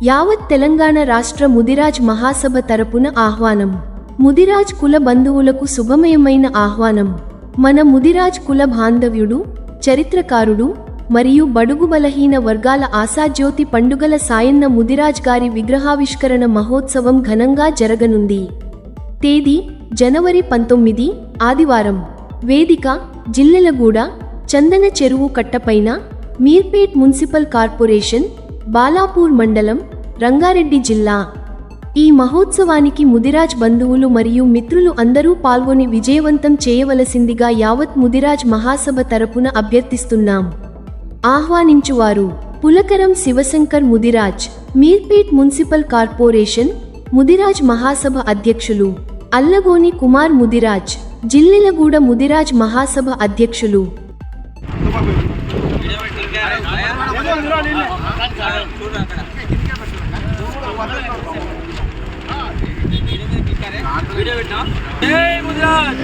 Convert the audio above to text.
యావత్ తెలంగాణ రాష్ట్ర ముదిరాజ్ మహాసభ తరపున ఆహ్వానం. ముదిరాజ్ కుల బంధువులకు శుభమయమైన ఆహ్వానం. మన ముదిరాజ్ కుల బాంధవ్యుడు, చరిత్రకారుడు మరియు బడుగు బలహీన వర్గాల ఆశాజ్యోతి పండుగల సాయన్న ముదిరాజ్ గారి విగ్రహావిష్కరణ మహోత్సవం ఘనంగా జరగనుంది. తేదీ జనవరి 19, ఆదివారం. వేదిక జిల్లెలగూడ, చందన చెరువు కట్టపైన, మీర్పేట్ మున్సిపల్ కార్పొరేషన్, బాలాపూర్ మండలం, రంగారెడ్డి జిల్లా. ఈ మహోత్సవానికి ముదిరాజ్ బంధువులు మరియు మిత్రులు అందరూ పాల్గొని విజయవంతం చేయవలసిందిగా యావత్ ముదిరాజ్ మహాసభ తరపున అభ్యర్థిస్తున్నాం. ఆహ్వానించువారు పులకరం శివశంకర్ ముదిరాజ్, మీర్పేట్ మున్సిపల్ కార్పొరేషన్, ముదిరాజ్ మహాసభ అధ్యక్షులు. అల్లగోని కుమార్ ముదిరాజ్, జిల్లెలగూడ ముదిరాజ్ మహాసభ అధ్యక్షులు. జై ముదిరాజ్.